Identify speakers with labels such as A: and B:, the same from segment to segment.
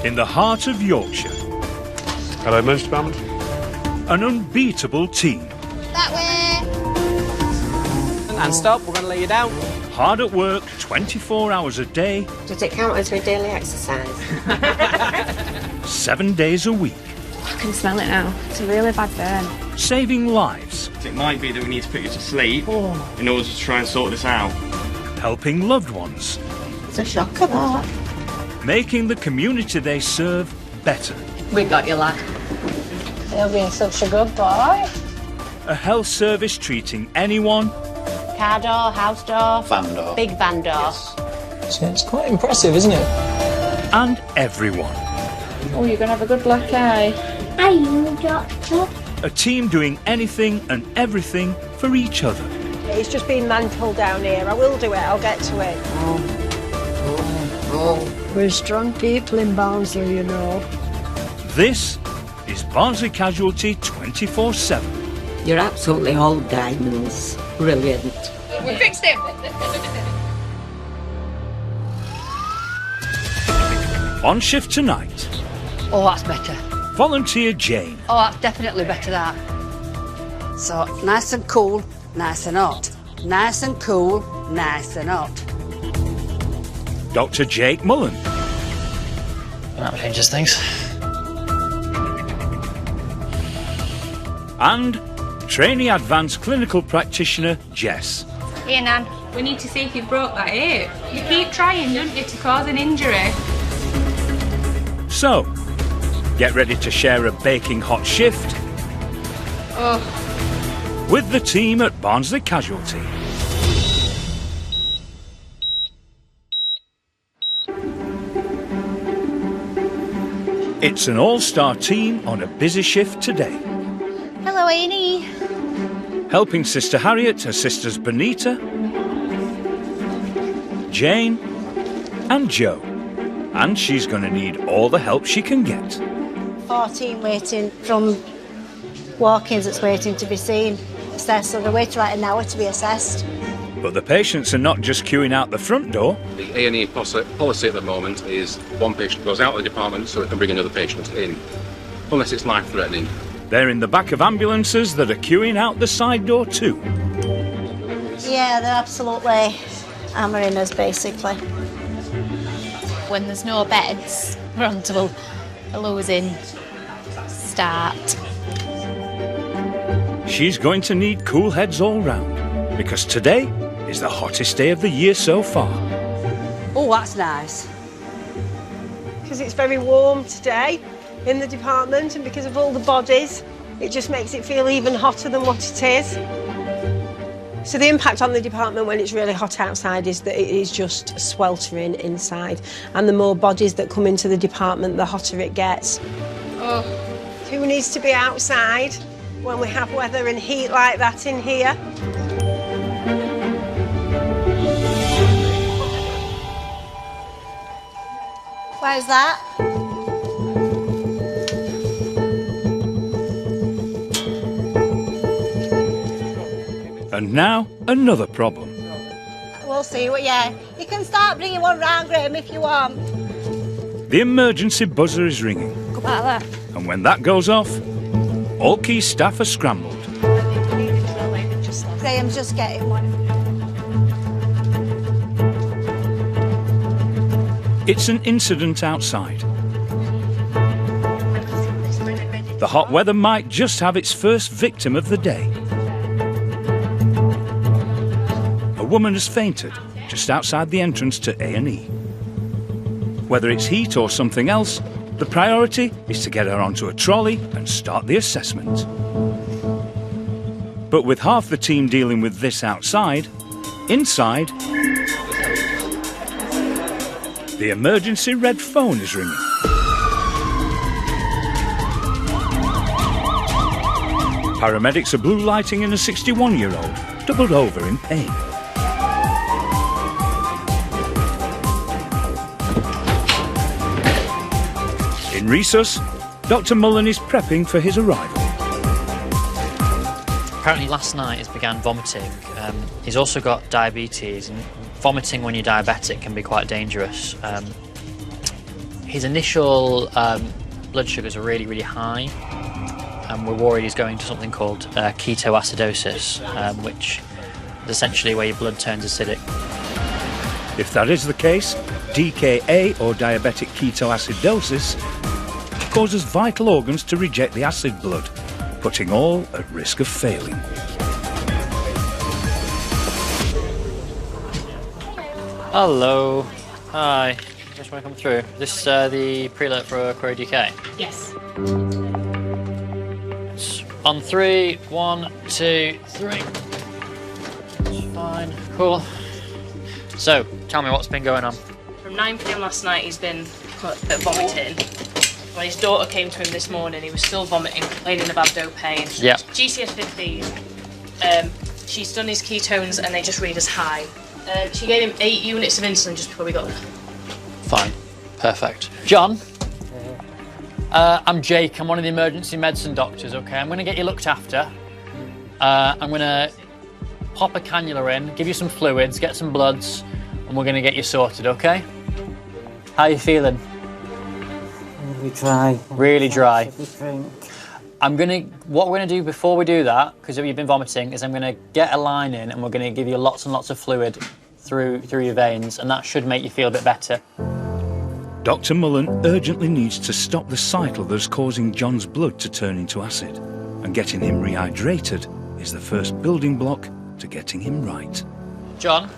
A: in the heart of Yorkshire.
B: Hello, emergency department.
A: An unbeatable team.
C: That way.
D: And stop, we're going to lay you down.
A: Hard at work 24 hours a day.
E: Does it count as my daily exercise?
A: 7 days a week.
F: I can smell it now. It's a really bad burn.
A: Saving lives.
G: It might be that we need to put you to sleep in order to try and sort this out.
A: Helping loved ones.
E: It's a shocker, that.
A: Making the community they serve better.
E: We got you, lad. He'll be such a good boy.
A: A health service treating anyone.
E: Car door, house door.
H: Van door.
E: Big van door.
H: Yes.
D: So it's quite impressive, isn't it?
A: And everyone.
F: Oh, you're going to have a good black eye.
C: Are you a doctor?
A: A team doing anything and everything for each other.
I: It's just been mental down here. I will do it, I'll get to it.
E: We're strong people in Barnsley, you know.
A: This is Barnsley Casualty 24/7.
E: You're absolutely all diamonds. Brilliant.
F: We fixed him.
A: On shift tonight,
J: Oh, that's better.
A: volunteer Jane.
J: Oh, that's definitely better, that. So, nice and cool, nice and hot. Nice and cool, nice and hot.
A: Dr. Jake Mullen.
D: That changes things.
A: And trainee advanced clinical practitioner Jess.
F: Here, Nan. We need to see if you've broke that hip. You keep trying, don't you, to cause an injury?
A: So, get ready to share a baking hot shift
F: Oh,
A: with the team at Barnsley Casualty. It's an all-star team on a busy shift today.
C: Hello, Annie.
A: Helping Sister Harriet, her sisters Benita, Jane and Joe. And she's going to need all the help she can get.
C: 14 waiting from walk-ins that's waiting to be seen. Assessed, so they wait like an hour to be assessed.
A: But the patients are not just queuing out the front door.
B: The A&E policy at the moment is one patient goes out of the department so it can bring another patient in, unless it's life-threatening.
A: They're in the back of ambulances that are queuing out the side door too.
C: Yeah, they're absolutely hammering us, basically.
F: when there's no beds, we're on to a losing start.
A: She's going to need cool heads all round, because today is the hottest day of the year so far.
J: Oh, that's nice.
I: Because it's very warm today in the department, and because of all the bodies, it just makes it feel even hotter than what it is. So the impact on the department when it's really hot outside is that it is just sweltering inside, and the more bodies that come into the department, the hotter it gets.
F: Oh.
I: Who needs to be outside when we have weather and heat like that in here?
C: Where's that?
A: And now, another problem.
C: We'll see what, yeah. You can start bringing one round, Graham, if you want.
A: The emergency buzzer is ringing.
F: Go back there.
A: And when that goes off, all key staff are scrambled.
C: Graham's just getting one.
A: It's an incident outside. The hot weather might just have its first victim of the day. A woman has fainted just outside the entrance to A&E. Whether it's heat or something else, the priority is to get her onto a trolley and start the assessment. But with half the team dealing with this outside, inside, the emergency red phone is ringing. Paramedics are blue lighting in a 61-year-old, doubled over in pain. In resus, Dr. Mullen is prepping for his arrival.
K: Apparently last night he's began vomiting. He's also got diabetes, and vomiting when you're diabetic can be quite dangerous. His initial blood sugars are really, really high, and we're worried he's going to something called ketoacidosis, which is essentially where your blood turns acidic.
A: If that is the case, DKA, or diabetic ketoacidosis, causes vital organs to reject the acid blood, putting all at risk of failing.
K: Hello. Hi. Just want to come through. This is the pre-alert for Query DK.
F: Yes.
K: It's on 3, 1, 2, 3. It's fine. Cool. So, tell me what's been going on.
H: From 9 p.m. last night, he's been vomiting. When his daughter came to him this morning, he was still vomiting, complaining of abdo pain.
K: Yeah.
H: GCS 15. She's done his ketones and they just read as high. She gave him 8 units of insulin just before we got there.
K: Fine. Perfect. John? I'm Jake. I'm one of the emergency medicine doctors, okay? I'm going to get you looked after. I'm going to pop a cannula in, give you some fluids, get some bloods, and we're going to get you sorted, okay? How are you feeling?
L: Really dry.
K: Really dry.
L: Everything.
K: What we're going to do before we do that, because you've been vomiting, is I'm going to get a line in and we're going to give you lots and lots of fluid through your veins, and that should make you feel a bit better.
A: Dr. Mullen urgently needs to stop the cycle that's causing John's blood to turn into acid, and getting him rehydrated is the first building block to getting him right.
K: John,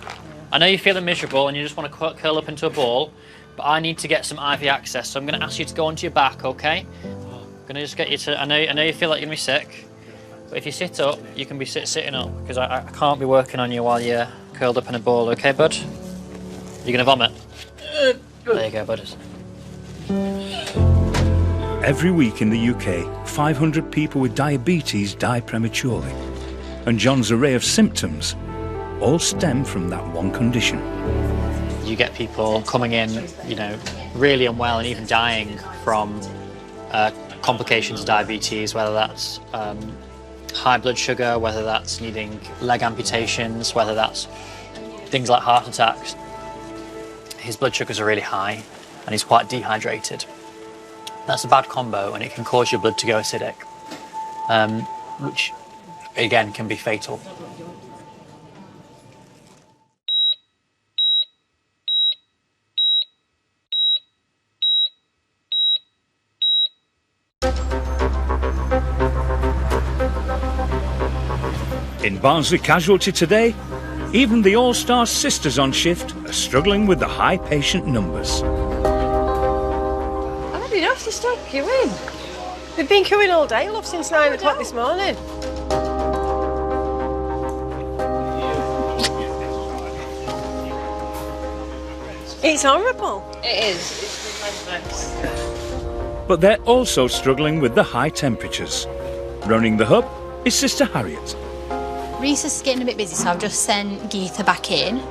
K: I know you're feeling miserable and you just want to curl up into a ball, but I need to get some IV access, so I'm going to ask you to go onto your back, okay? I'm going to just get you to... I know you feel like you're going to be sick, but if you sit up, you can be sitting up, because I can't be working on you while you're curled up in a ball, okay, bud? You're going to vomit? There you go, bud.
A: Every week in the UK, 500 people with diabetes die prematurely, and John's array of symptoms all stem from that one condition.
K: You get people coming in, you know, really unwell and even dying from complications of diabetes, whether that's high blood sugar, whether that's needing leg amputations, whether that's things like heart attacks. His blood sugars are really high and he's quite dehydrated. That's a bad combo and it can cause your blood to go acidic, which again can be fatal.
A: In Barnsley Casualty today, even the all-star sisters on shift are struggling with the high patient numbers.
I: I've had enough to stop queuing. We've been queuing all day, love, since 9 o'clock this morning. It's horrible.
H: It is.
A: But they're also struggling with the high temperatures. Running the hub is Sister Harriet.
M: Reese is getting a bit busy, so I've just sent Geetha back in.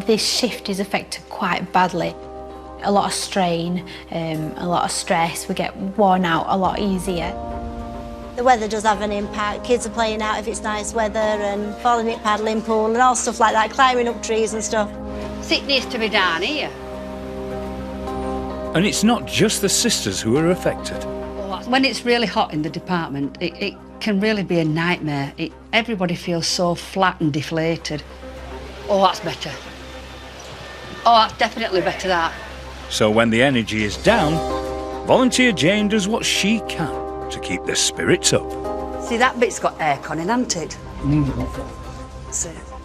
M: This shift is affected quite badly. A lot of strain, a lot of stress. We get worn out a lot easier.
C: The weather does have an impact. Kids are playing out if it's nice weather and falling in paddling pool and all stuff like that, climbing up trees and stuff.
J: Sickness to be down here.
A: And it's not just the sisters who are affected.
J: When it's really hot in the department, it can really be a nightmare. Everybody feels so flat and deflated. Oh, that's better. Oh, that's definitely better, that.
A: So when the energy is down, Volunteer Jane does what she can to keep their spirits up.
J: See, that bit's got aircon in, hasn't it?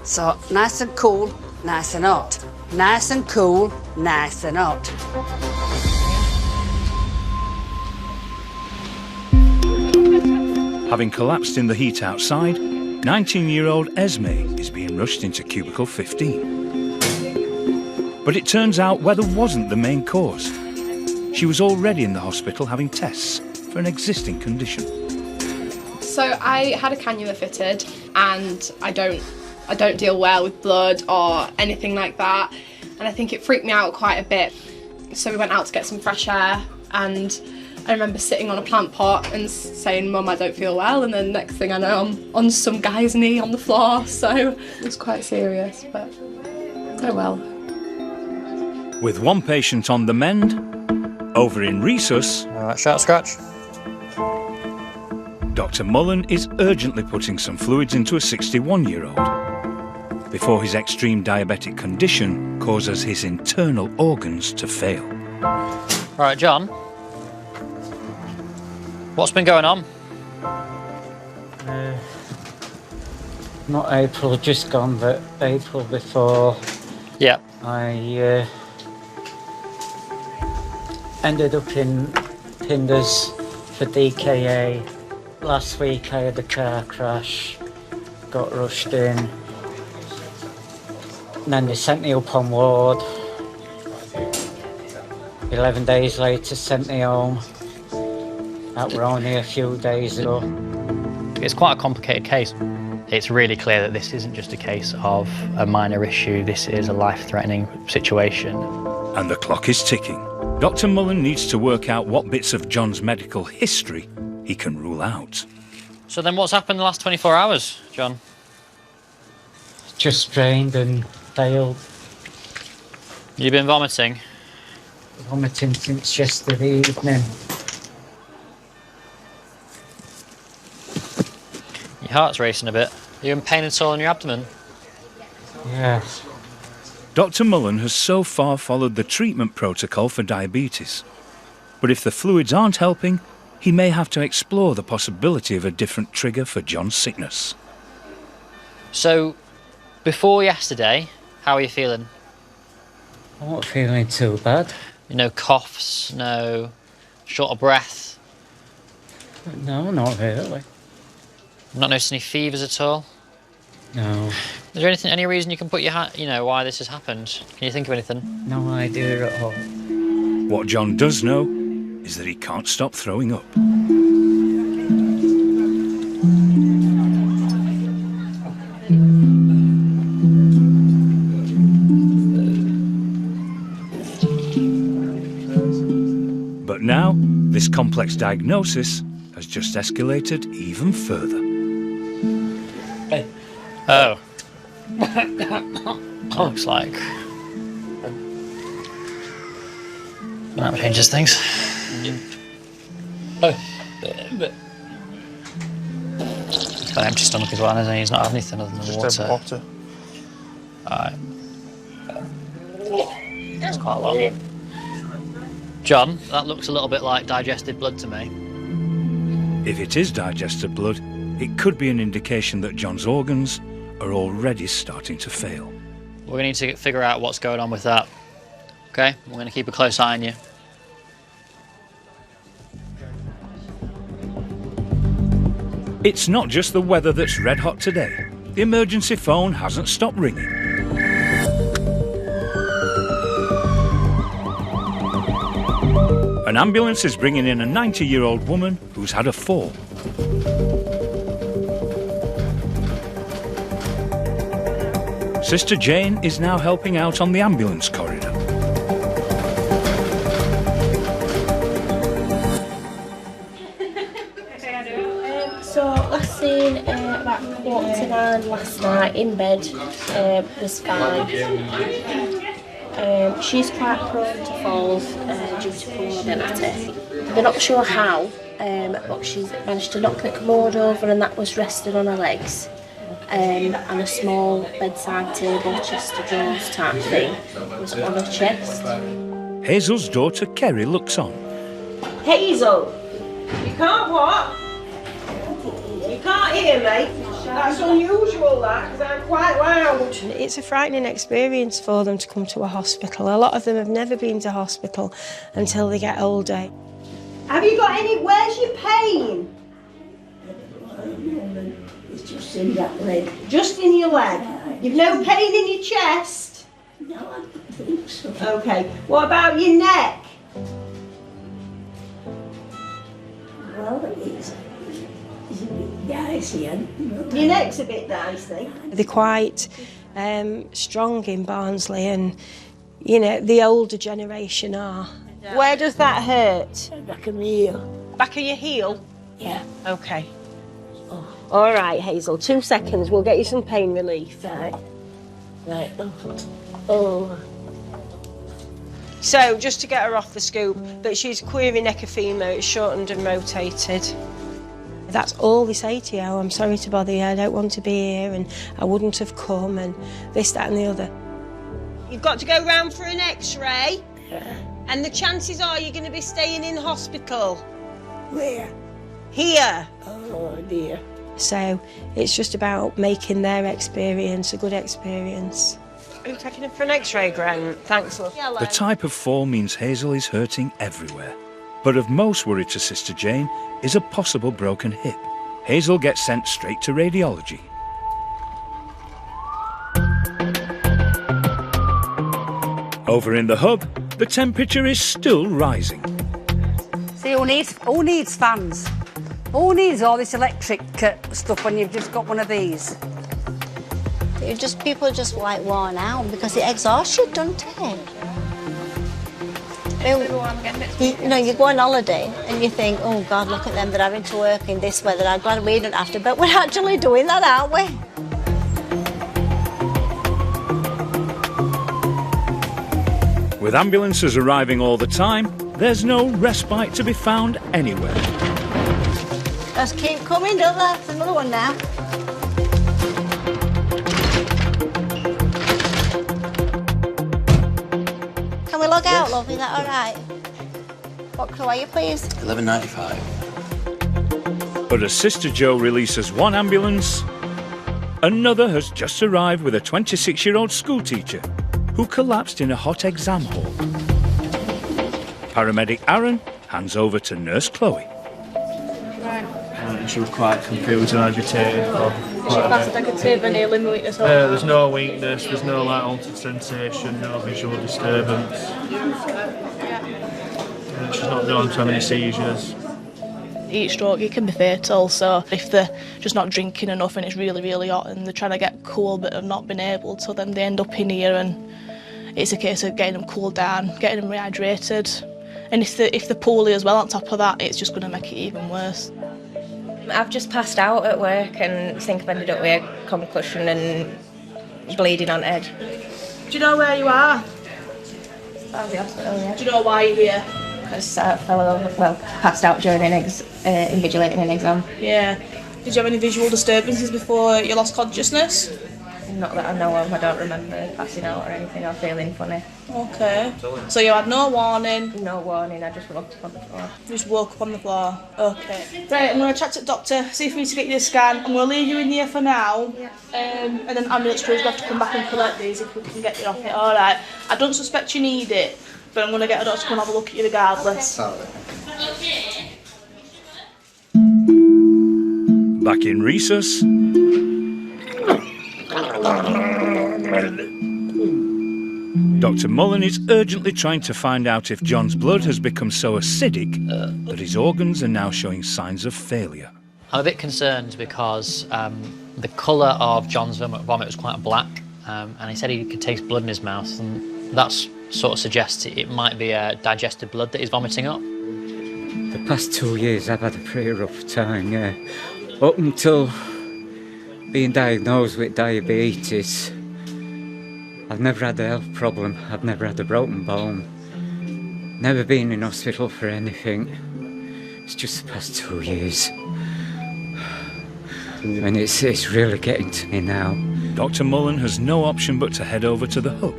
J: So nice and cool, nice and hot. Nice and cool, nice and hot.
A: Having collapsed in the heat outside, 19-year-old Esme is being rushed into cubicle 15. But it turns out weather wasn't the main cause. She was already in the hospital having tests for an existing condition.
F: So I had a cannula fitted, and I don't deal well with blood or anything like that, and I think it freaked me out quite a bit. So we went out to get some fresh air, and I remember sitting on a plant pot and saying, "Mum, I don't feel well," and then next thing I know, I'm on some guy's knee on the floor, so it was quite serious, but oh well.
A: With one patient on the mend, over in resus,
K: shout scratch.
A: Dr. Mullen is urgently putting some fluids into a 61-year-old before his extreme diabetic condition causes his internal organs to fail.
K: All right, John. What's been going on?
L: Not April just gone, but April before.
K: Yeah.
L: I ended up in Pinders for DKA. Last week I had a car crash, got rushed in, and then they sent me up on ward. 11 days later sent me home. That were only a few days ago.
K: It's quite a complicated case. It's really clear that this isn't just a case of a minor issue, this is a life-threatening situation.
A: And the clock is ticking. Dr. Mullen needs to work out what bits of John's medical history he can rule out.
K: So then what's happened in the last 24 hours, John?
L: Just strained and failed.
K: You've been vomiting?
L: Vomiting since yesterday evening.
K: Your heart's racing a bit. Are you in pain at all in your abdomen?
L: Yes.
A: Dr. Mullen has so far followed the treatment protocol for diabetes. But if the fluids aren't helping, he may have to explore the possibility of a different trigger for John's sickness.
K: So, before yesterday, how are you feeling?
L: I'm not feeling too bad.
K: No coughs, no short of breath?
L: No, not really.
K: Not noticed any fevers at all?
L: No.
K: Is there any reason you can put your hand, why this has happened? Can you think of anything?
L: No idea at all.
A: What John does know is that he can't stop throwing up. But now, this complex diagnosis has just escalated even further.
K: Oh. Looks like that changes things. He's got an empty stomach as well, hasn't he? He's not having anything other than water. Alright. That's quite a lot. John, that looks a little bit like digested blood to me.
A: If it is digested blood, it could be an indication that John's organs are already starting to fail.
K: We're going to need to figure out what's going on with that. Okay? We're going to keep a close eye on you.
A: It's not just the weather that's red hot today. The emergency phone hasn't stopped ringing. An ambulance is bringing in a 90-year-old woman who's had a fall. Sister Jane is now helping out on the ambulance corridor.
N: So last seen about 8:45 last night in bed, was fine. She's quite prone to falls due to poor mobility. They're not sure how, but she's managed to knock the commode over and that was resting on her legs. And a small bedside table, chest of drawers type thing was on her chest.
A: Hazel's daughter Kerry looks on.
I: Hazel, you can't what? You can't hear me? That's unusual, that, because I'm quite loud. It's a frightening experience for them to come to a hospital. A lot of them have never been to hospital until they get older. Have you got any, where's your pain?
O: It's just in that leg.
I: Just in your leg? You've no pain in your chest?
O: No, I don't think so.
I: Okay, what about your neck?
O: Well, it's a bit dicey.
I: Your neck's a bit dicey. They're quite strong in Barnsley and, the older generation are. Where does that hurt?
O: Back of my heel.
I: Back of your heel?
O: Yeah.
I: Okay. All right, Hazel, 2 seconds. We'll get you some pain relief.
O: Right. Oh.
I: So just to get her off the scoop, but she's query neck of femur, it's shortened and rotated. That's all they say to you. Oh, I'm sorry to bother you, I don't want to be here, and I wouldn't have come, and this, that and the other. You've got to go round for an x-ray, and the chances are you're going to be staying in hospital.
O: Where?
I: Here.
O: Oh dear.
I: So it's just about making their experience a good experience. Are you taking her for an x-ray, Grant? Thanks, love.
A: The type of fall means Hazel is hurting everywhere. But of most worry to Sister Jane is a possible broken hip. Hazel gets sent straight to radiology. Over in the hub, the temperature is still rising.
J: See, who needs fans? Who needs all this electric stuff when you've just got one of these?
C: People are just like worn out because it exhausts you, doesn't it? You go on holiday and you think, oh God, look at them, they're having to work in this weather. I'm glad we don't have to, but we're actually doing that, aren't we?
A: With ambulances arriving all the time, there's no respite to be found anywhere.
C: Just keep coming, don't they? There's another one now. Can we log out, love? Is that all right? What crew are you, please?
P: 1195.
A: But as Sister Joe releases one ambulance, another has just arrived with a 26-year-old schoolteacher who collapsed in a hot exam hall. Paramedic Aaron hands over to Nurse Chloe.
G: She was quite confused and agitated.
H: She passed negative and any weakness?
G: There's no weakness, there's no altered sensation, no visual disturbance. She's not known to have any seizures.
H: Heat stroke, it can be fatal, so if they're just not drinking enough and it's really, really hot and they're trying to get cool but have not been able to, then they end up in here and it's a case of getting them cooled down, getting them rehydrated. And if they're poorly as well on top of that, it's just going to make it even worse.
Q: I've just passed out at work and think I've ended up with a concussion and bleeding on head.
H: Do you know where you are?
Q: At the hospital, yeah.
H: Do you know why you're here?
Q: Because I passed out during invigilating an exam.
H: Yeah. Did you have any visual disturbances before you lost consciousness?
Q: Not that I know of, I don't remember passing out or anything or feeling funny.
H: Okay. So you had no warning?
Q: No warning, I just woke up on the floor.
H: You just woke up on the floor? Okay. Right, I'm going to chat to the doctor, see if we need to get you a scan. I'm going to leave you in here for now.
Q: Yeah.
H: And then ambulance crews will have to come back and collect these if we can get you off it. Alright. I don't suspect you need it, but I'm going to get a doctor to come and have a look at you regardless.
Q: Okay.
A: Back in recess, Dr. Mullen is urgently trying to find out if John's blood has become so acidic that his organs are now showing signs of failure.
K: I'm a bit concerned because the colour of John's vomit was quite black, and he said he could taste blood in his mouth, and that sort of suggests it might be digested blood that he's vomiting up.
L: The past 2 years I've had a pretty rough time, yeah. Up until being diagnosed with diabetes, I've never had a health problem, I've never had a broken bone, never been in hospital for anything. It's just the past 2 years. And it's really getting to me now.
A: Dr. Mullen has no option but to head over to the hub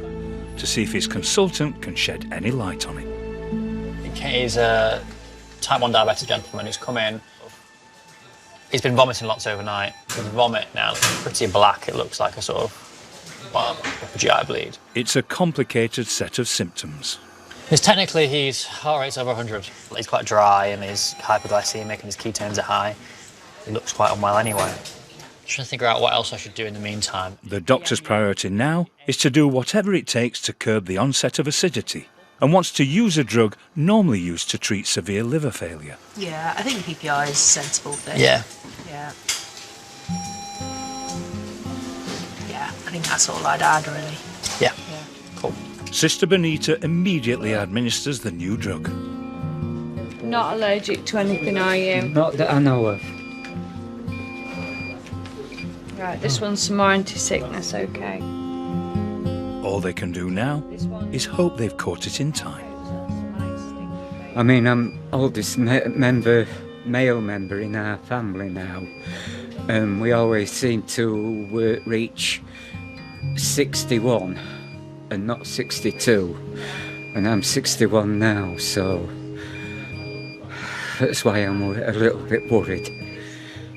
A: to see if his consultant can shed any light on it.
K: He's a type 1 diabetic gentleman who's come in. He's been vomiting lots overnight. The vomit now is pretty black. It looks like a sort of, well, a GI bleed.
A: It's a complicated set of symptoms.
K: Technically, his heart rate's over 100. He's quite dry and he's hypoglycemic and his ketones are high. He looks quite unwell anyway. Trying to figure out what else I should do in the meantime.
A: The doctor's priority now is to do whatever it takes to curb the onset of acidity and wants to use a drug normally used to treat severe liver failure.
R: Yeah, I think PPI is a sensible thing.
K: Yeah.
R: Yeah. Yeah, I think that's all I'd add, really.
K: Yeah. Cool.
A: Sister Benita immediately administers the new drug.
S: Not allergic to anything, are you?
L: Not that I know of.
S: Right, this one's some more anti-sickness, okay.
A: all they can do now is hope they've caught it in time.
L: I mean, I'm oldest male member in our family now. We always seem to reach 61 and not 62. And I'm 61 now, so that's why I'm a little bit worried.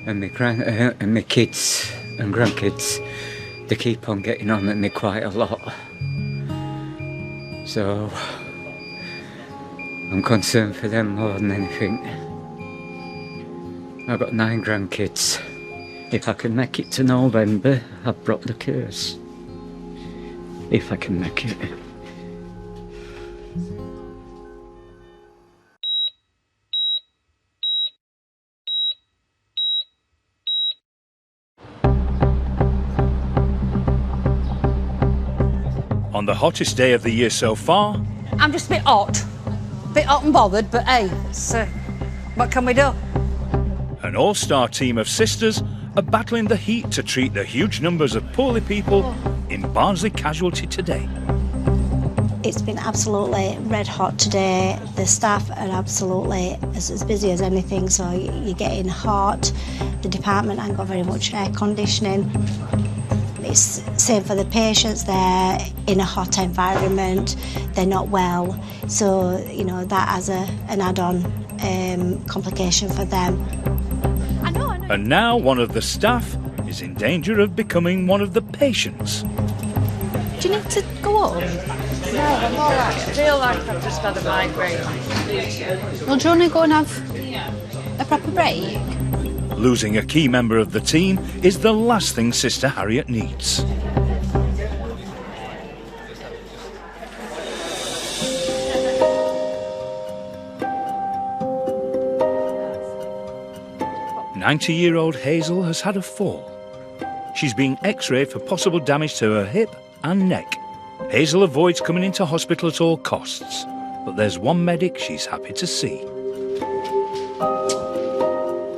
L: And my kids and grandkids, they keep on getting on at me quite a lot. So I'm concerned for them more than anything. I've got 9 grandkids. If I can make it to November, I've brought the curse. If I can make it.
A: On the hottest day of the year so far,
J: I'm just a bit hot and bothered, but hey, what can we do?
A: an all-star team of sisters are battling the heat to treat the huge numbers of poorly people in Barnsley Casualty today.
C: It's been absolutely red hot today. The staff are absolutely as busy as anything, so you're getting hot. The department ain't got very much air conditioning. It's same for the patients. They're in a hot environment, they're not well, so you know that has an add-on complication for them.
M: I know.
A: And now one of the staff is in danger of becoming one of the patients.
M: Do you need to go home?
S: No, I'm all right. I feel like I've just had a migraine.
M: Well, do you want to go and have a proper break?
A: Losing a key member of the team is the last thing Sister Harriet needs. "90-year-old Hazel has had a fall. She's being x-rayed for possible damage to her hip and neck. Hazel avoids coming into hospital at all costs, but there's one medic she's happy to see.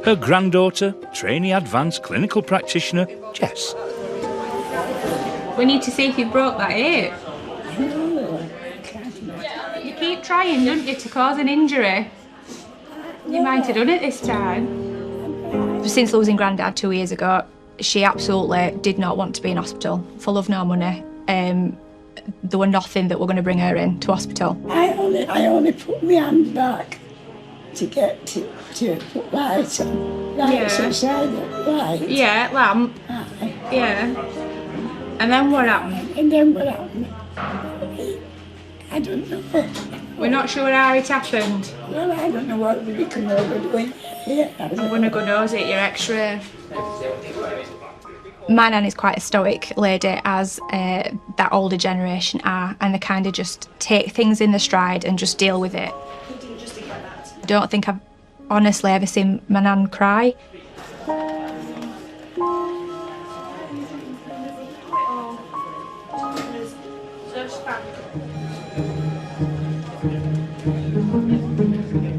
A: Her granddaughter, trainee advanced clinical practitioner, Jess.
P: We need to see if you broke that hip. You keep trying, don't you, to cause an injury? You might have done it this time.
M: Since losing Grandad 2 years ago, she absolutely did not want to be in hospital, full of no money. There were nothing that were going to bring her in to hospital.
O: I only put my hand back to get to put light on. Light.
P: Yeah, lamp.
O: Aye.
P: Yeah. And then what happened?
O: And then what happened? I don't know.
P: We're not sure how it happened.
O: Well, I don't know what we come over doing. Yeah.
P: I'm going to go nose at your x-ray.
M: My nan is quite a stoic lady, as that older generation are, and they kind of just take things in the stride and just deal with it. I don't think I've honestly ever seen my nan cry.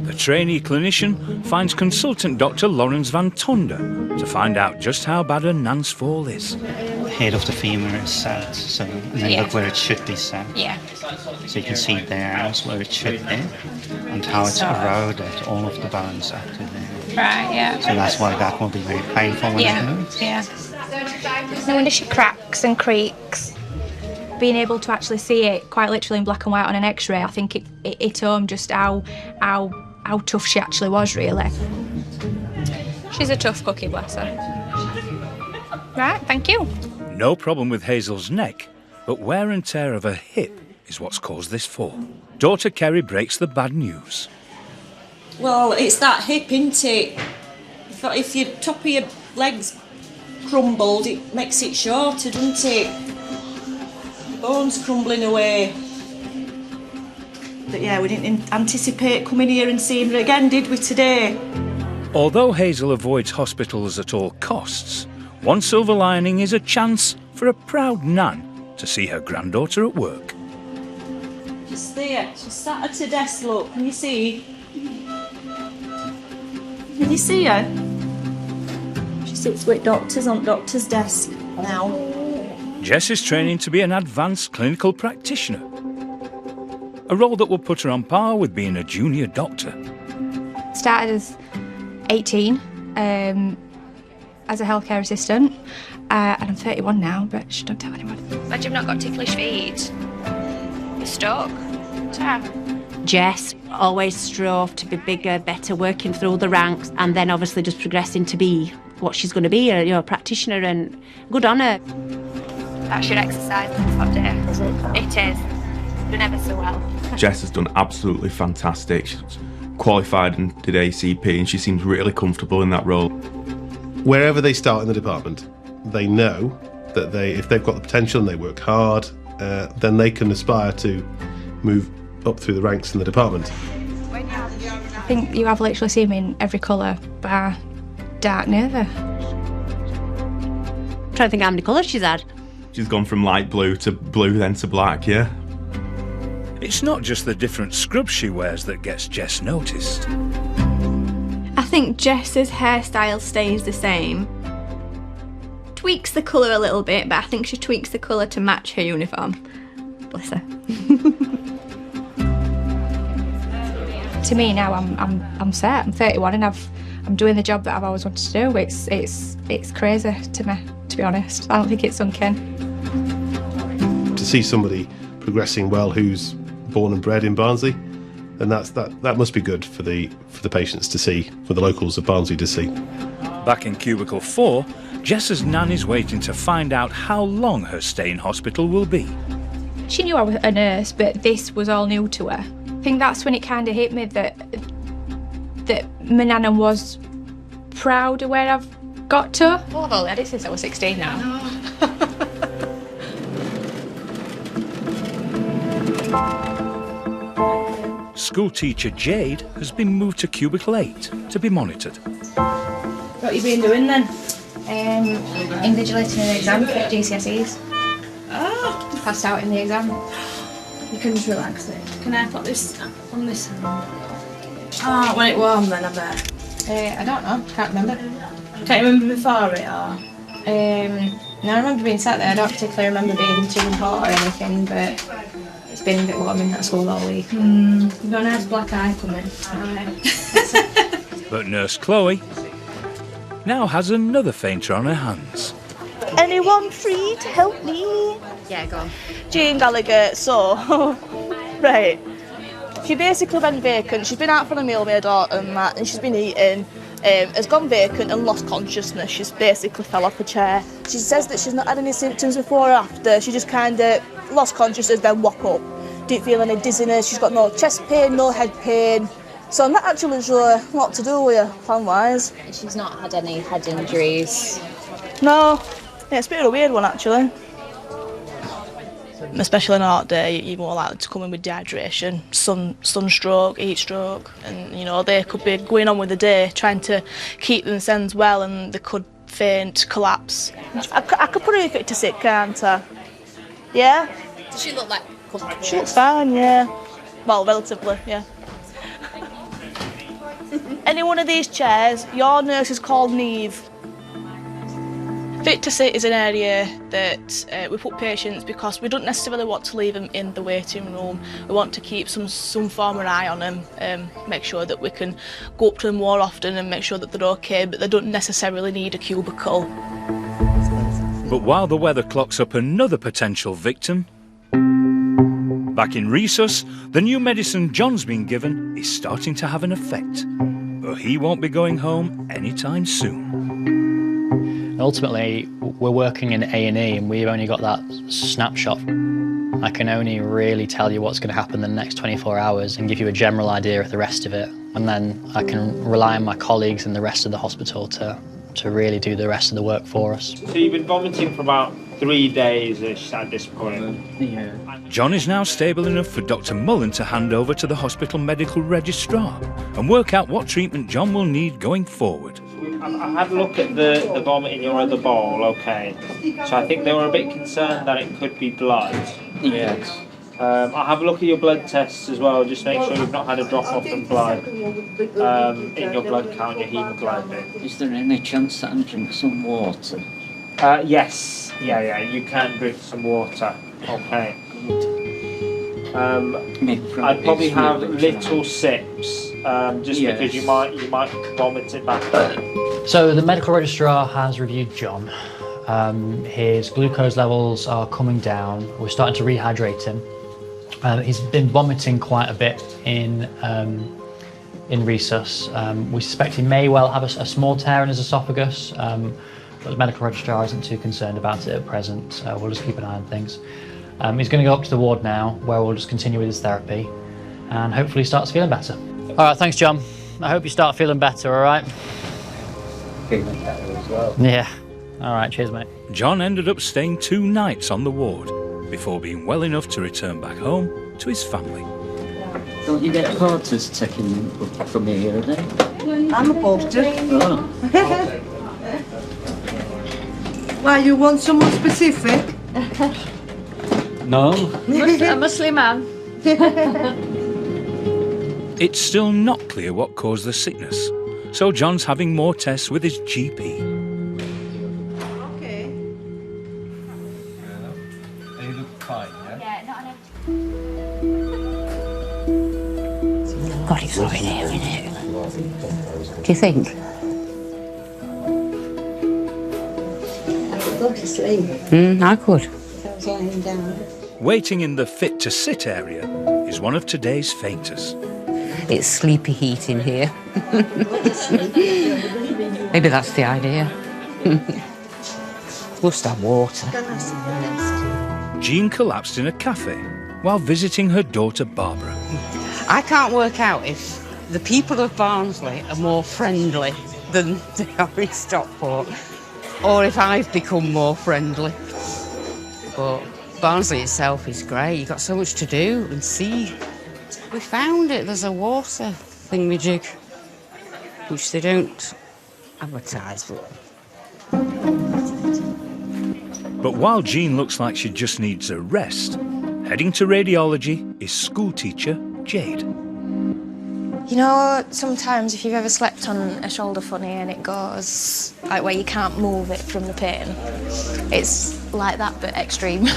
A: The trainee clinician finds consultant Dr. Lawrence Van Tonder to find out just how bad her nan's fall is.
T: The head of the femur is set, so and then look where it should be set.
M: Yeah.
T: So you can see there is where it should be, and how it's eroded all of the bones up to there.
M: Right, yeah.
T: So that's why that will be very painful when it moves.
M: Yeah. No wonder she cracks and creaks. Being able to actually see it quite literally in black and white on an x-ray, I think it hit home just how tough she actually was, really. She's a tough cookie, bless her. Right, thank you.
A: No problem with Hazel's neck, but wear and tear of her hip is what's caused this fall. Daughter Kerry breaks the bad news.
U: Well, it's that hip, isn't it? If your top of your leg's crumbled, it makes it shorter, doesn't it? The bone's crumbling away. But yeah, we didn't anticipate coming here and seeing her again, did we, today?
A: Although Hazel avoids hospitals at all costs, one silver lining is a chance for a proud nan to see her granddaughter at work.
U: She's there. She's sat at her desk, look. Can you see? Can you see her? She sits with doctors on doctor's desk now.
A: Jess is training to be an advanced clinical practitioner, a role that will put her on par with being a junior doctor.
E: Started as 18 as a healthcare assistant, and I'm 31 now, but shh, don't tell anyone.
V: But you've not got ticklish feet. You're stuck.
W: Jess always strove to be bigger, better, working through the ranks, and then obviously just progressing to be what she's going to be, a practitioner, and good on her.
V: That's your exercise that day. Is it? It is. Doing ever so well.
X: Jess has done absolutely fantastic. She's qualified and did ACP, and she seems really comfortable in that role.
Y: Wherever they start in the department, they know that if they've got the potential and they work hard, then they can aspire to move up through the ranks in the department.
E: I think you have literally seen me in every colour bar dark navy.
W: I'm trying to think how many colours she's had.
X: She's gone from light blue to blue, then to black, yeah?
A: It's not just the different scrubs she wears that gets Jess noticed.
Z: I think Jess's hairstyle stays the same. Tweaks the colour a little bit, but I think she tweaks the colour to match her uniform. Bless her.
E: To me now, I'm set. I'm 31 and I'm doing the job that I've always wanted to do. It's crazy to me, to be honest. I don't think it's sunk in.
Y: To see somebody progressing well who's born and bred in Barnsley, and that must be good for the patients to see, for the locals of Barnsley to see.
A: Back in cubicle 4, Jess's nan is waiting to find out how long her stay in hospital will be.
E: She knew I was a nurse, but this was all new to her. I think that's when it kind of hit me that my nana was proud of where I've got to.
F: Well, I've only had it since I was 16 now.
A: School teacher Jade has been moved to cubicle 8 to be monitored.
F: What have you been doing then? Invigilating an exam for GCSEs. Oh! Passed out in the exam. You can just relax it.
R: Can I put this on this hand? Ah, when it warm then, I bet.
F: I don't know. Can't remember.
R: Can't you remember before it, or?
F: No, I remember being sat there. I don't particularly remember being too hot or anything, but it's been a bit warm in that school all week.
R: You've got a nice black eye coming.
A: But Nurse Chloe now has another fainter on her hands.
H: Anyone free to help me?
V: Yeah, go on.
H: Jane Gallagher, so, right. She basically went vacant. She's been out for a meal with her daughter and that, and she's been eating, has gone vacant and lost consciousness. She's basically fell off a chair. She says that she's not had any symptoms before or after. She just kind of lost consciousness, then woke up. Didn't feel any dizziness. She's got no chest pain, no head pain. So I'm not actually sure what to do with her, plan-wise.
V: She's not had any head injuries?
H: No. Yeah, it's a bit of a weird one, actually. Especially on a hot day, you're more likely to come in with dehydration, sunstroke, heat stroke, and they could be going on with the day trying to keep themselves well, and they could faint, collapse. I could put her to sit, can't I? Yeah?
V: Does she look like comfortable?
H: She looks fine, yeah. Well, relatively, yeah. Any one of these chairs, your nurse is called Neve. Fit to sit is an area that we put patients because we don't necessarily want to leave them in the waiting room. We want to keep some form of eye on them, make sure that we can go up to them more often and make sure that they're okay, but they don't necessarily need a cubicle.
A: But while the weather clocks up another potential victim, back in Resus, the new medicine John's been given is starting to have an effect. But he won't be going home anytime soon.
K: Ultimately, we're working in A&E and we've only got that snapshot. I can only really tell you what's going to happen in the next 24 hours and give you a general idea of the rest of it. And then I can rely on my colleagues in the rest of the hospital to really do the rest of the work for us.
G: So you've been vomiting for about 3 days-ish at this point.
A: Yeah. John is now stable enough for Dr. Mullen to hand over to the hospital medical registrar and work out what treatment John will need going forward.
G: I had a look at the vomit in your other bowl, okay. So I think they were a bit concerned that it could be blood. Yes. I'll have a look at your blood tests as well, just make sure you've not had a drop off in blood in your blood count, your haemoglobin.
L: Is there any chance that I can drink some water?
G: Yes. Yeah, you can drink some water. Okay. I'd probably have little sips, just because you might vomit it back.
K: So the medical registrar has reviewed John. His glucose levels are coming down. We're starting to rehydrate him. He's been vomiting quite a bit in resus. We suspect he may well have a small tear in his esophagus, but the medical registrar isn't too concerned about it at present. We'll just keep an eye on things. He's going to go up to the ward now, where we'll just continue with his therapy, and hopefully he starts feeling better. All right, thanks, John. I hope you start feeling better, all right?
L: Feeling better as well.
K: Yeah. All right, cheers, mate.
A: John ended up staying 2 nights on the ward before being well enough to return back home to his family.
L: Don't you get porters taking from here, do they?
O: I'm a porter.
L: Oh.
O: Why, you want someone specific?
L: No.
P: A Muslim man.
A: It's still not clear what caused the sickness, so John's having more tests with his GP.
O: Okay.
L: They look fine, yeah?
W: God, it's not in here, isn't it? Do you think?
O: Go to sleep.
W: I could.
O: I was lying down.
A: Waiting in the fit to sit area is one of today's fainters.
W: It's sleepy heat in here. Maybe that's the idea. Must have water.
A: Jean collapsed in a cafe while visiting her daughter Barbara.
W: I can't work out if the people of Barnsley are more friendly than they are in Stockport, or if I've become more friendly. But Barnsley itself is great. You've got so much to do and see. We found it. There's a water thingamajig, which they don't advertise.
A: But while Jean looks like she just needs a rest, heading to radiology is schoolteacher Jade.
B: You know, sometimes if you've ever slept on a shoulder funny and it goes, like where you can't move it from the pain, it's like that but extreme.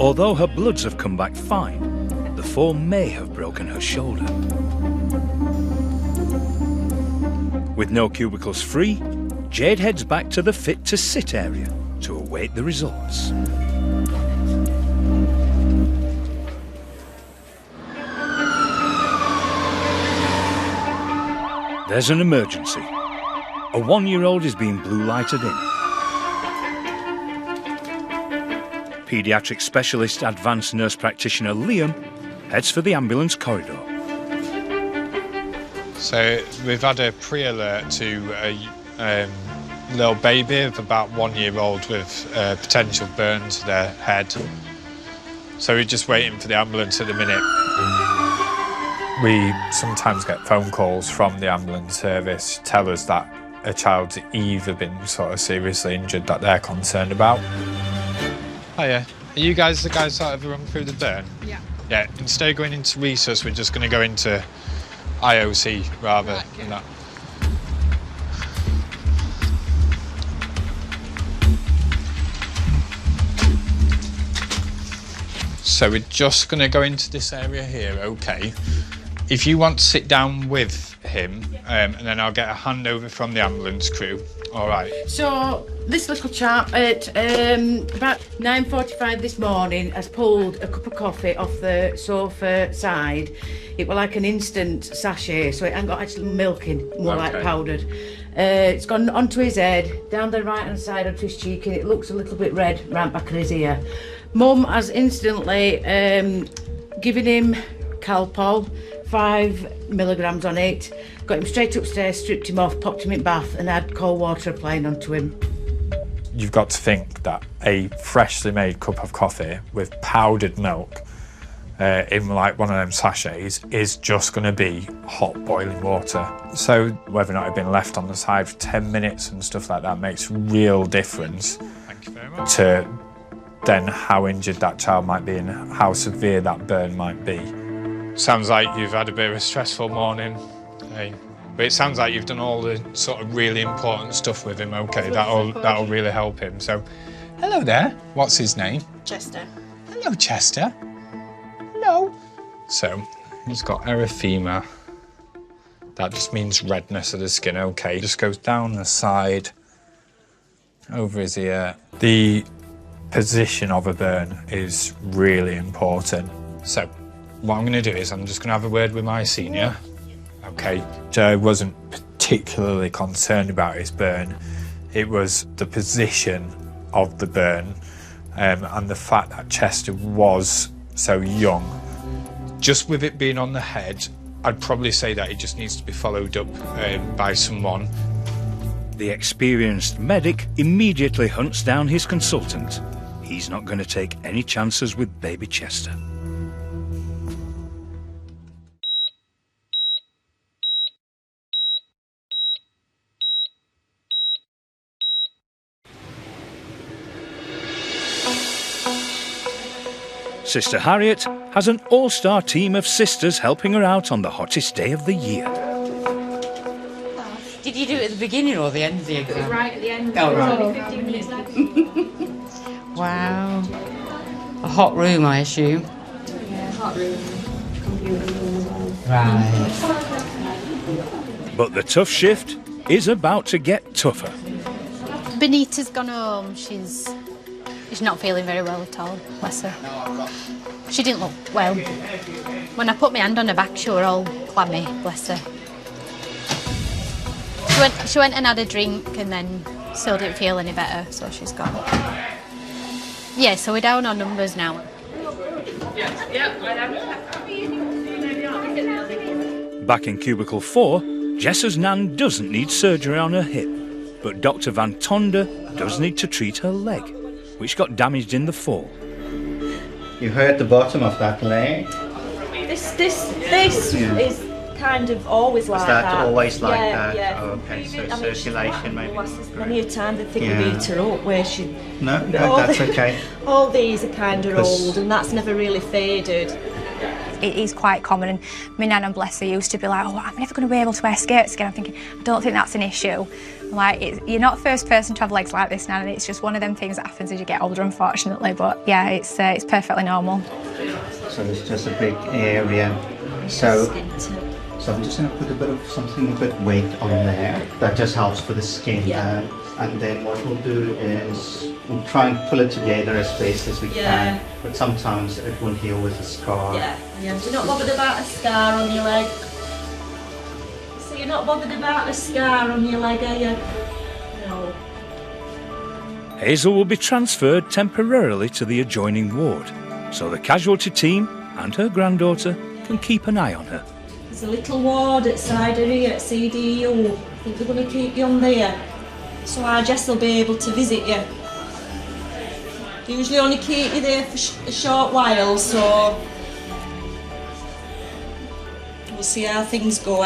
A: Although her bloods have come back fine, the fall may have broken her shoulder. With no cubicles free, Jade heads back to the fit to sit area to await the results. There's an emergency. A 1-year-old is being blue lighted in. Paediatric specialist advanced nurse practitioner Liam heads for the ambulance corridor.
D: So we've had a pre-alert to a little baby of about 1 year old with potential burn to their head. So we're just waiting for the ambulance at the minute. We sometimes get phone calls from the ambulance service to tell us that a child's either been sort of seriously injured that they're concerned about. Hiya. Are you guys the guys that have run through the burn?
P: Yeah.
D: Yeah, instead of going into resus, we're just going to go into IOC rather than that. So we're just going to go into this area here, okay? If you want to sit down with him, and then I'll get a handover from the ambulance crew. All right.
I: So this little chap at about 9:45 this morning has pulled a cup of coffee off the sofa side. It was like an instant sachet, so it ain't got actually milk in, more like powdered. It's gone onto his head, down the right hand side onto his cheek, and it looks a little bit red round back of his ear. Mum has instantly given him Calpol, 5 milligrams on it, got him straight upstairs, stripped him off, popped him in bath and had cold water applying onto him.
D: You've got to think that a freshly made cup of coffee with powdered milk in like one of them sachets is just going to be hot boiling water. So whether or not it had been left on the side for 10 minutes and stuff like that makes a real difference. Thank you very much. To then how injured that child might be and how severe that burn might be. Sounds like you've had a bit of a stressful morning. Hey, But it sounds like you've done all the sort of really important stuff with him. Okay, that'll really help him. So, hello there. What's his name?
H: Chester.
D: Hello, Chester. Hello. So, he's got erythema. That just means redness of the skin. Okay, just goes down the side, over his ear. The position of a burn is really important. So, what I'm going to do is I'm just going to have a word with my senior. Okay, Joe wasn't particularly concerned about his burn. It was the position of the burn and the fact that Chester was so young. Just with it being on the head, I'd probably say that it just needs to be followed up by someone.
A: The experienced medic immediately hunts down his consultant. He's not going to take any chances with baby Chester. Sister Harriet has an all-star team of sisters helping her out on the hottest day of the year.
W: Did you do it at the beginning or the end of the exam?
P: It was right at the end.
W: Oh, right.
P: Only 15 minutes left.
W: Wow. A hot room, I assume?
P: Yeah, hot room, computer room.
W: Right.
A: But the tough shift is about to get tougher.
M: Benita's gone home. She's not feeling very well at all, bless her. She didn't look well. When I put my hand on her back, she were all clammy, bless her. She went and had a drink and then still didn't feel any better, so she's gone. Yeah, so we're down on numbers now.
A: Back in cubicle 4, Jessa's nan doesn't need surgery on her hip, but Dr. Van Tonder does need to treat her leg, which got damaged in the fall.
C: You hurt the bottom of that leg?
U: This is kind of always like that.
C: Is that always like that?
U: Yeah.
C: Oh, okay, so circulation maybe.
U: Many a time they think we beat her up where she...
C: No, that's okay.
U: All these are kind of old and that's never really faded.
V: It is quite common, and my nan and bless her used to be like, oh, I'm never going to be able to wear skirts again. I'm thinking, I don't think that's an issue. Like, you're not the first person to have legs like this now, and it's just one of them things that happens as you get older, unfortunately. But yeah, it's perfectly normal.
C: So it's just a big area. So I'm just going to put a bit weight on there. That just helps for the skin.
U: Yeah.
C: And then what we'll do is we'll try and pull it together as best as we can. But sometimes it won't heal with a scar.
U: Yeah. You're not bothered about a scar on your leg? So you're not bothered about a scar on your leg, are you? No.
A: Hazel will be transferred temporarily to the adjoining ward, so the casualty team and her granddaughter can keep an eye on her.
U: There's a little ward outside of here at CDU. I think they're going to keep you on there. So our Jess will be able to visit you. They usually only keep you there for a short while, so we'll see how things go.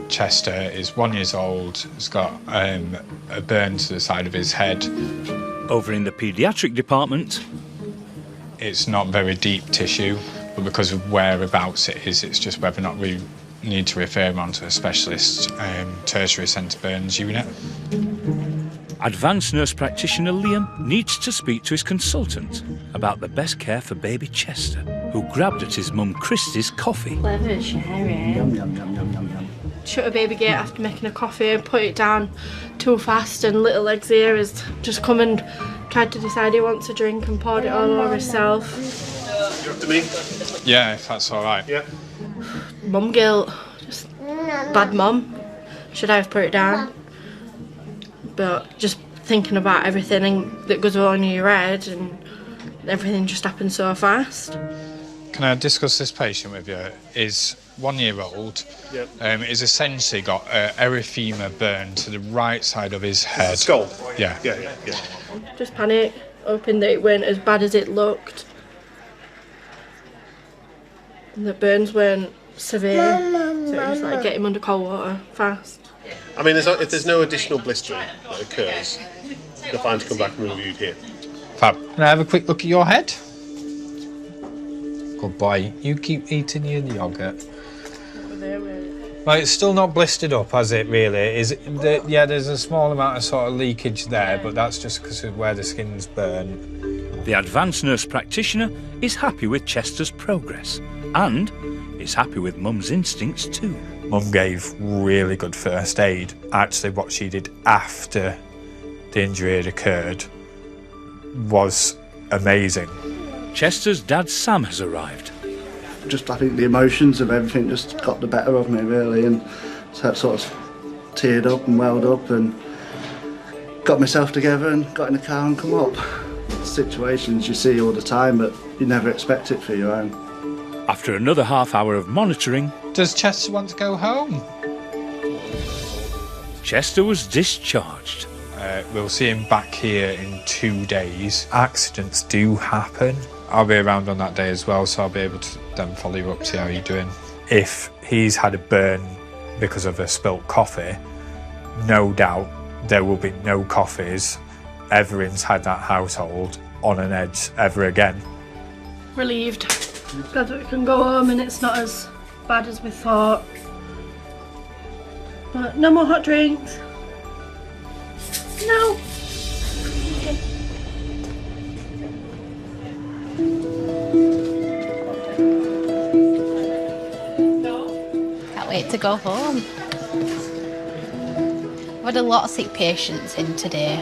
D: Chester is 1 year old, has got a burn to the side of his head.
A: Over in the paediatric department,
D: it's not very deep tissue, but because of whereabouts it is, it's just whether or not we need to refer him onto a specialist tertiary centre burns unit.
A: Advanced nurse practitioner Liam needs to speak to his consultant about the best care for baby Chester, who grabbed at his mum Christie's coffee.
Z: Clever, Sherry.
C: Yum, yum, yum, yum, yum, yum.
H: Shut a baby gate after making a coffee and put it down too fast, and little legs here has just come and tried to decide he wants a drink and poured it all over himself.
Y: You're up to me?
D: Yeah, if that's all right.
Y: Yeah.
H: Mum guilt. Just bad mum. Should I have put it down? But just thinking about everything that goes on in your head, and everything just happened so fast.
D: Can I discuss this patient with you? Is 1 year old.
Y: Yep.
D: He's essentially got erythema burn to the right side of his head.
Y: Skull?
D: Yeah.
Y: Yeah.
H: Just panic, hoping that it weren't as bad as it looked. And the burns weren't severe, so it was like get him under cold water fast.
Y: I mean, if there's no additional blistering that occurs, they're fine to come back and be reviewed here.
D: Fab. Can I have a quick look at your head? Good boy. You keep eating your yoghurt. Well, it's still not blistered up, has it, really? Yeah, there's a small amount of sort of leakage there, but that's just because of where the skin's burnt.
A: The advanced nurse practitioner is happy with Chester's progress and is happy with Mum's instincts too.
D: Mum gave really good first aid. Actually, what she did after the injury had occurred was amazing.
A: Chester's dad Sam has arrived.
J: Just, I think the emotions of everything just got the better of me, really, and so I sort of teared up and welled up and got myself together and got in the car and come up. Situations you see all the time, but you never expect it for your own.
A: After another half hour of monitoring...
D: Does Chester want to go home?
A: Chester was discharged.
D: We'll see him back here in 2 days. Accidents do happen. I'll be around on that day as well, so I'll be able to then follow you up, see how you're doing. If he's had a burn because of a spilt coffee, no doubt there will be no coffees ever inside that household on an edge ever again.
N: Relieved. Glad that we can go home and it's not as bad as we thought. But no more hot drinks. No.
M: Can't wait to go home. I've had a lot of sick patients in today.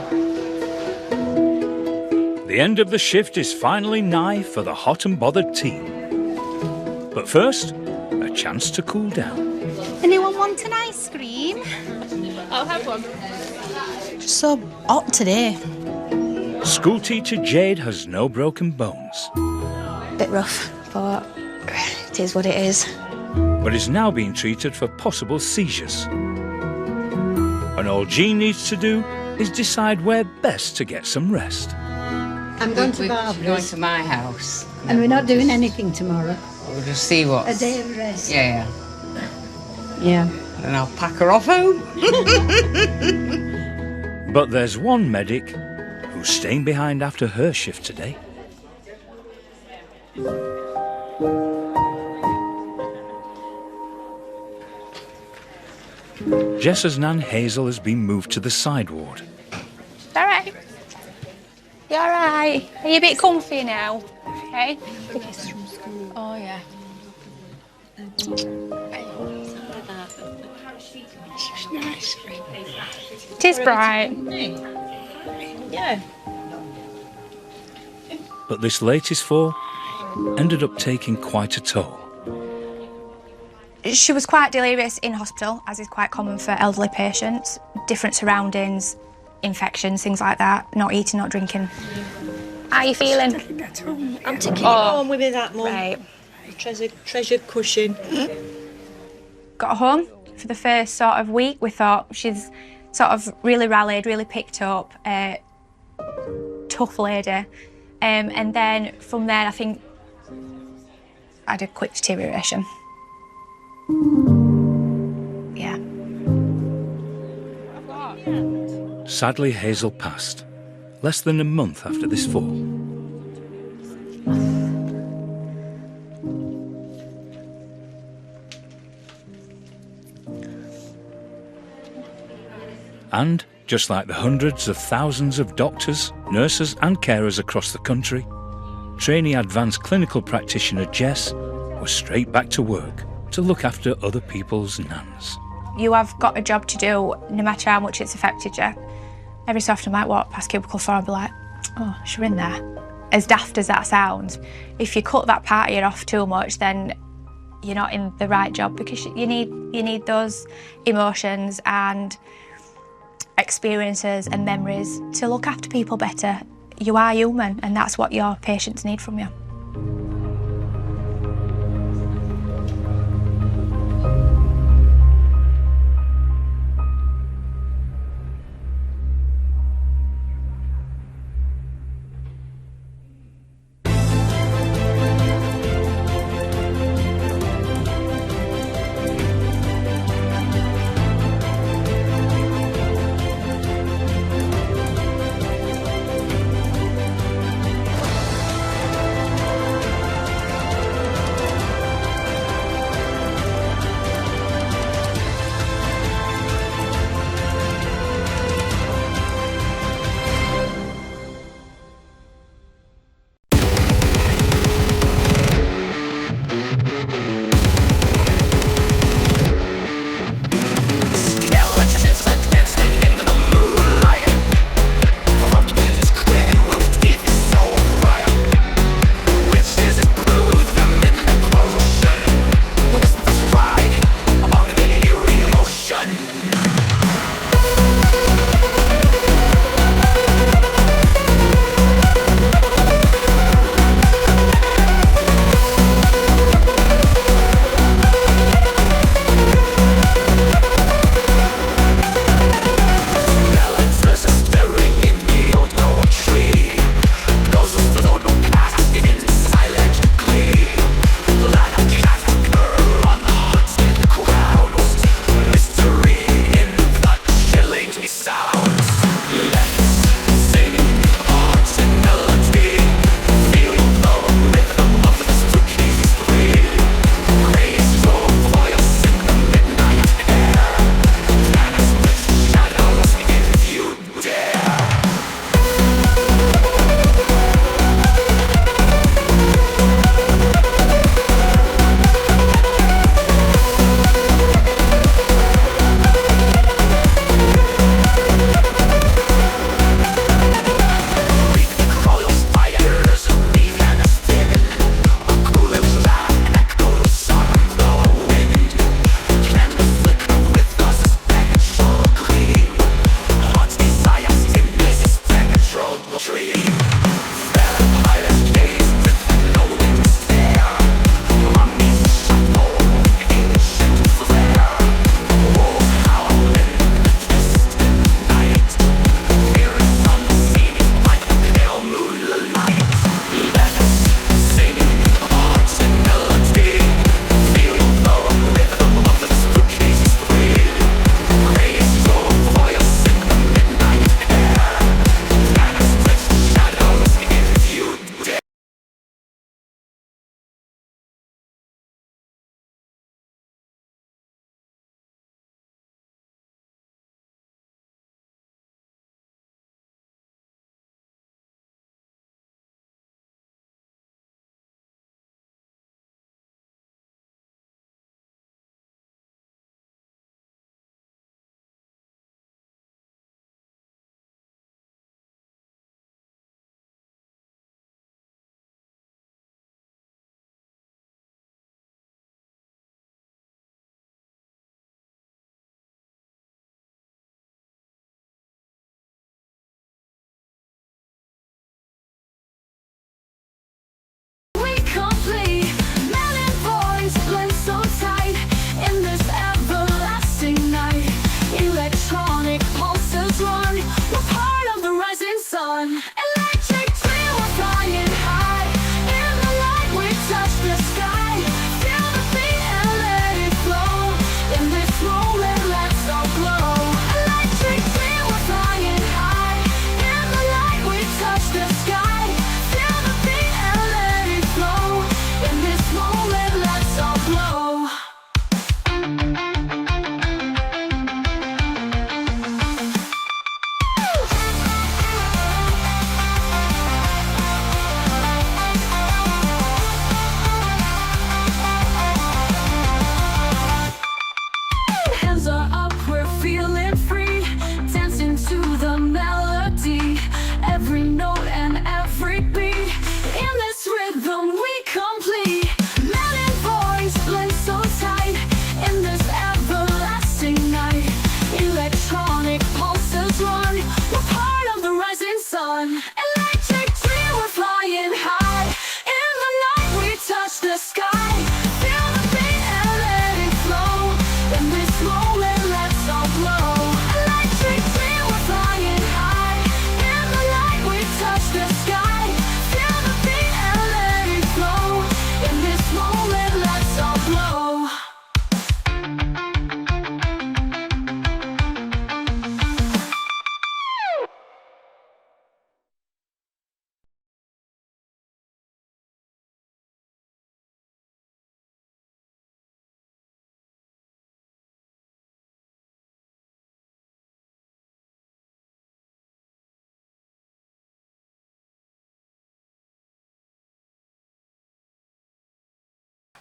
A: The end of the shift is finally nigh for the hot and bothered team. But first, a chance to cool down.
M: Anyone want an ice cream?
N: I'll have one.
M: Just so hot today.
A: School teacher Jade has no broken bones.
B: Bit rough, but it is what it is.
A: But is now being treated for possible seizures. And all Jean needs to do is decide where best to get some rest.
Q: I'm going to Barbara's. Going to my house.
O: And we're not doing anything tomorrow.
Q: We'll just see what.
O: A day of rest.
Q: Yeah.
O: Yeah.
Q: And I'll pack her off home.
A: But there's one medic who's staying behind after her shift today. Jess's nan Hazel has been moved to the side ward.
V: All right. You all right? Are you a bit comfy now? Okay. Oh yeah.
O: It's nice.
V: It is bright.
N: Yeah.
A: But this latest fall ended up taking quite a toll.
V: She was quite delirious in hospital, as is quite common for elderly patients. Different surroundings, infections, things like that. Not eating, not drinking. How are you feeling?
U: I'm taking it home with me, that Mum.
V: Right.
U: Treasured cushion.
V: Got home for the first sort of week. We thought she's sort of really rallied, really picked up, tough lady. And then from there, I think I had a quick deterioration. Yeah.
A: Sadly, Hazel passed, less than a month after this fall. And, just like the hundreds of thousands of doctors, nurses and carers across the country, trainee advanced clinical practitioner Jess was straight back to work to look after other people's nans.
V: You have got a job to do, no matter how much it's affected you. Every so often I might walk past cubicle 4 and be like, oh, she's in there. As daft as that sounds, if you cut that part of you off too much, then you're not in the right job, because you need those emotions and experiences and memories to look after people better. You are human, and that's what your patients need from you.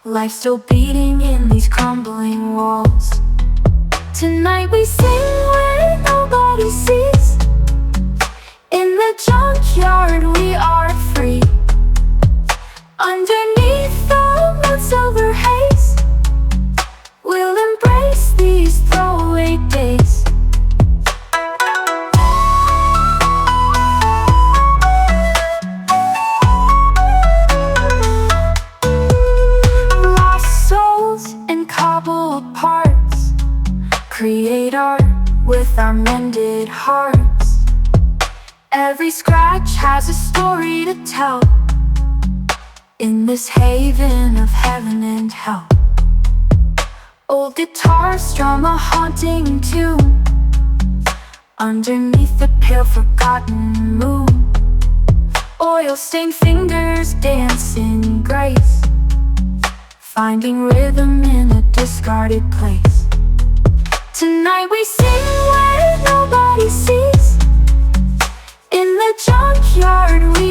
E: Life still beating in these crumbling walls. Tonight we sing where nobody sees. In the junkyard we are free. Underneath the moon silver haze, we'll embrace these throwaway days. Lost souls and cobbled parts create art with our mended hearts. Every scratch has a story to tell in this haven of heaven and hell. Old guitars strum a haunting tune underneath the pale forgotten moon. Oil-stained fingers dance in grace, finding rhythm in a discarded place. Tonight we sing where nobody sees. In the junkyard we